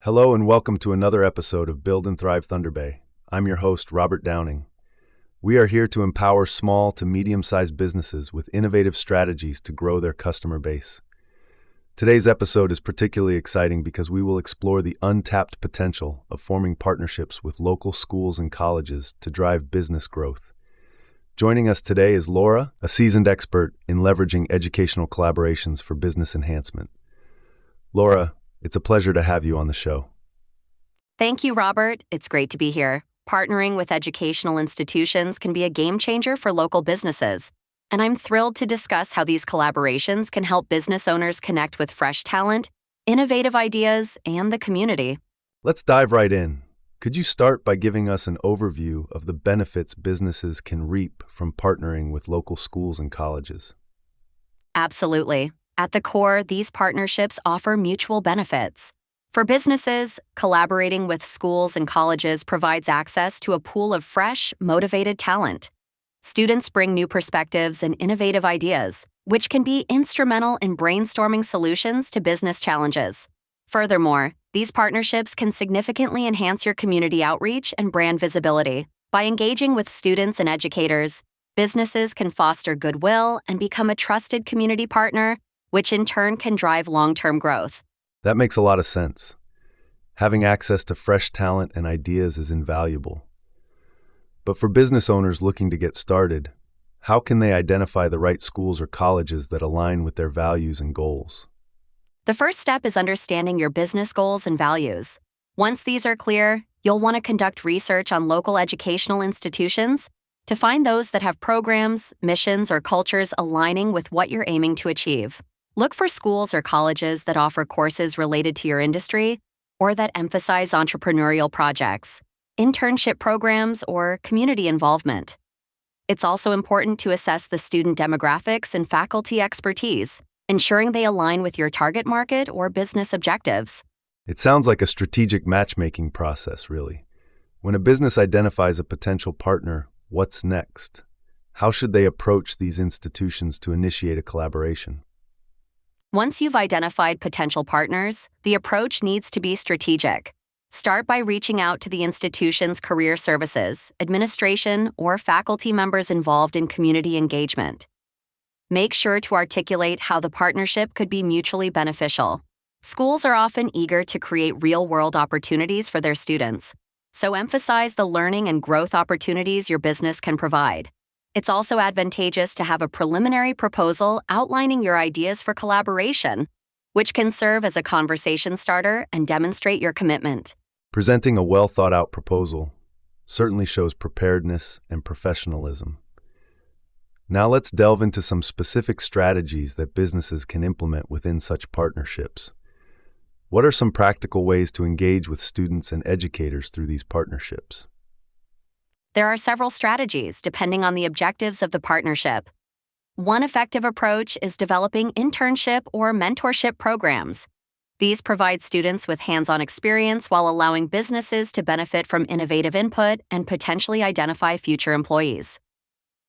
Hello and welcome to another episode of Build and Thrive Thunder Bay. I'm your host, Robert Downing. We are here to empower small to medium-sized businesses with innovative strategies to grow their customer base. Today's episode is particularly exciting because we will explore the untapped potential of forming partnerships with local schools and colleges to drive business growth. Joining us today is Laura, a seasoned expert in leveraging educational collaborations for business enhancement. Laura, it's a pleasure to have you on the show. Thank you, Robert. It's great to be here. Partnering with educational institutions can be a game changer for local businesses, and I'm thrilled to discuss how these collaborations can help business owners connect with fresh talent, innovative ideas, and the community. Let's dive right in. Could you start by giving us an overview of the benefits businesses can reap from partnering with local schools and colleges? Absolutely. At the core, these partnerships offer mutual benefits. For businesses, collaborating with schools and colleges provides access to a pool of fresh, motivated talent. Students bring new perspectives and innovative ideas, which can be instrumental in brainstorming solutions to business challenges. Furthermore, these partnerships can significantly enhance your community outreach and brand visibility. By engaging with students and educators, businesses can foster goodwill and become a trusted community partner, which in turn can drive long-term growth. That makes a lot of sense. Having access to fresh talent and ideas is invaluable. But for business owners looking to get started, how can they identify the right schools or colleges that align with their values and goals? The first step is understanding your business goals and values. Once these are clear, you'll want to conduct research on local educational institutions to find those that have programs, missions, or cultures aligning with what you're aiming to achieve. Look for schools or colleges that offer courses related to your industry or that emphasize entrepreneurial projects, internship programs, or community involvement. It's also important to assess the student demographics and faculty expertise, ensuring they align with your target market or business objectives. It sounds like a strategic matchmaking process, really. When a business identifies a potential partner, what's next? How should they approach these institutions to initiate a collaboration? Once you've identified potential partners, the approach needs to be strategic. Start by reaching out to the institution's career services, administration, or faculty members involved in community engagement. Make sure to articulate how the partnership could be mutually beneficial. Schools are often eager to create real-world opportunities for their students, so emphasize the learning and growth opportunities your business can provide. It's also advantageous to have a preliminary proposal outlining your ideas for collaboration, which can serve as a conversation starter and demonstrate your commitment. Presenting a well-thought-out proposal certainly shows preparedness and professionalism. Now let's delve into some specific strategies that businesses can implement within such partnerships. What are some practical ways to engage with students and educators through these partnerships? There are several strategies depending on the objectives of the partnership. One effective approach is developing internship or mentorship programs. These provide students with hands-on experience while allowing businesses to benefit from innovative input and potentially identify future employees.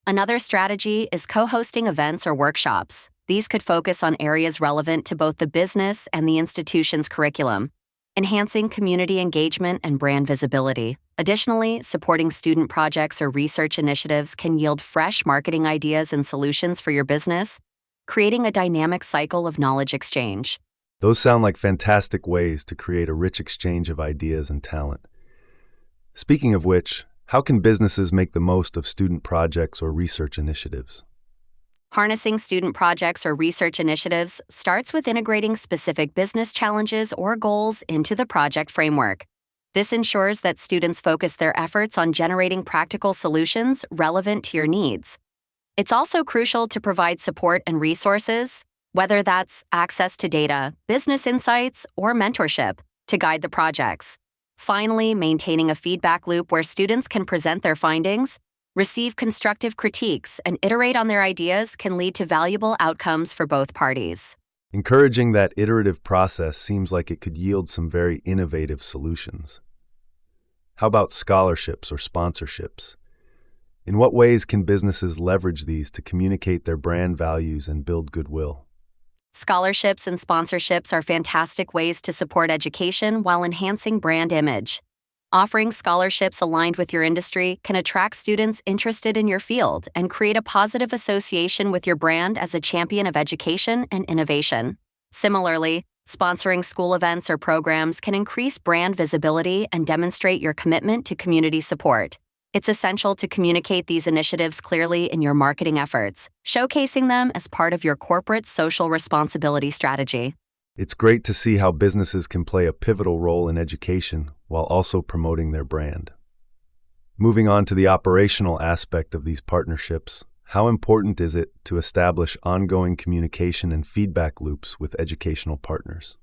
Another strategy is co-hosting events or workshops. These could focus on areas relevant to both the business and the institution's curriculum, enhancing community engagement and brand visibility. Additionally, supporting student projects or research initiatives can yield fresh marketing ideas and solutions for your business, creating a dynamic cycle of knowledge exchange. Those sound like fantastic ways to create a rich exchange of ideas and talent. Speaking of which, how can businesses make the most of student projects or research initiatives? Harnessing student projects or research initiatives starts with integrating specific business challenges or goals into the project framework. This ensures that students focus their efforts on generating practical solutions relevant to your needs. It's also crucial to provide support and resources, whether that's access to data, business insights, or mentorship, to guide the projects. Finally, maintaining a feedback loop where students can present their findings, receive constructive critiques, and iterate on their ideas can lead to valuable outcomes for both parties. Encouraging that iterative process seems like it could yield some very innovative solutions. How about scholarships or sponsorships? In what ways can businesses leverage these to communicate their brand values and build goodwill? Scholarships and sponsorships are fantastic ways to support education while enhancing brand image. Offering scholarships aligned with your industry can attract students interested in your field and create a positive association with your brand as a champion of education and innovation. Similarly, sponsoring school events or programs can increase brand visibility and demonstrate your commitment to community support. It's essential to communicate these initiatives clearly in your marketing efforts, showcasing them as part of your corporate social responsibility strategy. It's great to see how businesses can play a pivotal role in education while also promoting their brand. Moving on to the operational aspect of these partnerships, how important is it to establish ongoing communication and feedback loops with educational partners?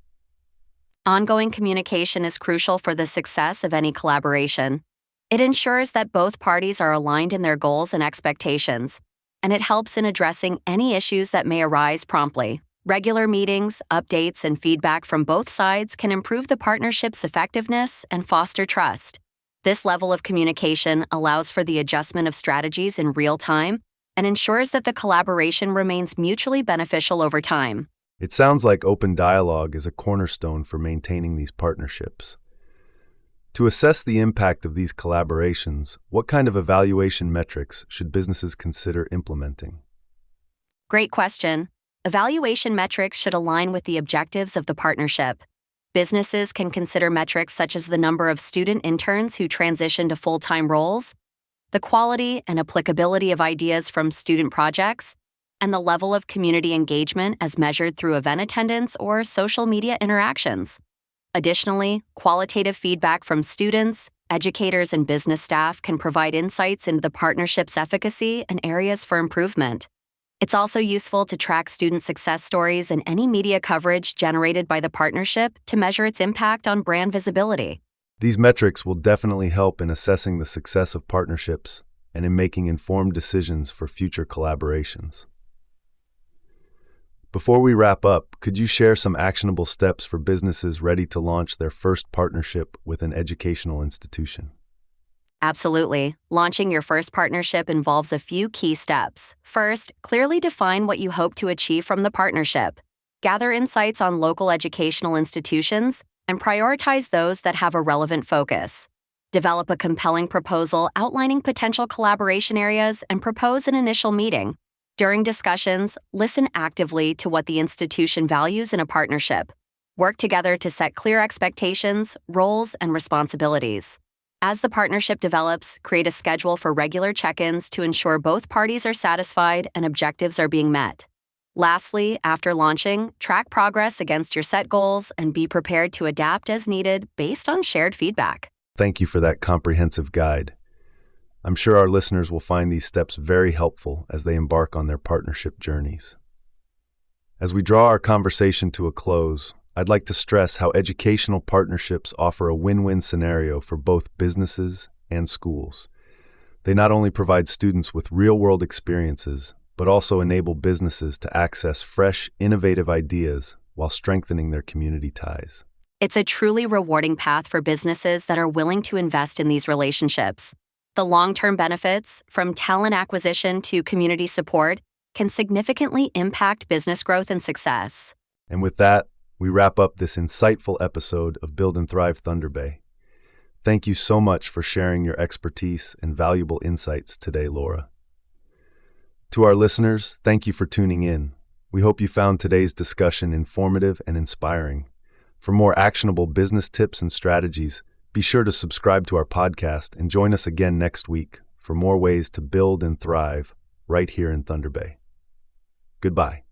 Ongoing communication is crucial for the success of any collaboration. It ensures that both parties are aligned in their goals and expectations, and it helps in addressing any issues that may arise promptly. Regular meetings, updates, and feedback from both sides can improve the partnership's effectiveness and foster trust. This level of communication allows for the adjustment of strategies in real time and ensures that the collaboration remains mutually beneficial over time. It sounds like open dialogue is a cornerstone for maintaining these partnerships. To assess the impact of these collaborations, what kind of evaluation metrics should businesses consider implementing? Great question. Evaluation metrics should align with the objectives of the partnership. Businesses can consider metrics such as the number of student interns who transition to full-time roles, the quality and applicability of ideas from student projects, and the level of community engagement as measured through event attendance or social media interactions. Additionally, qualitative feedback from students, educators, and business staff can provide insights into the partnership's efficacy and areas for improvement. It's also useful to track student success stories and any media coverage generated by the partnership to measure its impact on brand visibility. These metrics will definitely help in assessing the success of partnerships and in making informed decisions for future collaborations. Before we wrap up, could you share some actionable steps for businesses ready to launch their first partnership with an educational institution? Absolutely. Launching your first partnership involves a few key steps. First, clearly define what you hope to achieve from the partnership. Gather insights on local educational institutions and prioritize those that have a relevant focus. Develop a compelling proposal outlining potential collaboration areas and propose an initial meeting. During discussions, listen actively to what the institution values in a partnership. Work together to set clear expectations, roles, and responsibilities. As the partnership develops, create a schedule for regular check-ins to ensure both parties are satisfied and objectives are being met. Lastly, after launching, track progress against your set goals and be prepared to adapt as needed based on shared feedback. Thank you for that comprehensive guide. I'm sure our listeners will find these steps very helpful as they embark on their partnership journeys. As we draw our conversation to a close, I'd like to stress how educational partnerships offer a win-win scenario for both businesses and schools. They not only provide students with real-world experiences, but also enable businesses to access fresh, innovative ideas while strengthening their community ties. It's a truly rewarding path for businesses that are willing to invest in these relationships. The long-term benefits, from talent acquisition to community support, can significantly impact business growth and success. And with that, we wrap up this insightful episode of Build and Thrive Thunder Bay. Thank you so much for sharing your expertise and valuable insights today, Laura. To our listeners, thank you for tuning in. We hope you found today's discussion informative and inspiring. For more actionable business tips and strategies, be sure to subscribe to our podcast and join us again next week for more ways to build and thrive right here in Thunder Bay. Goodbye.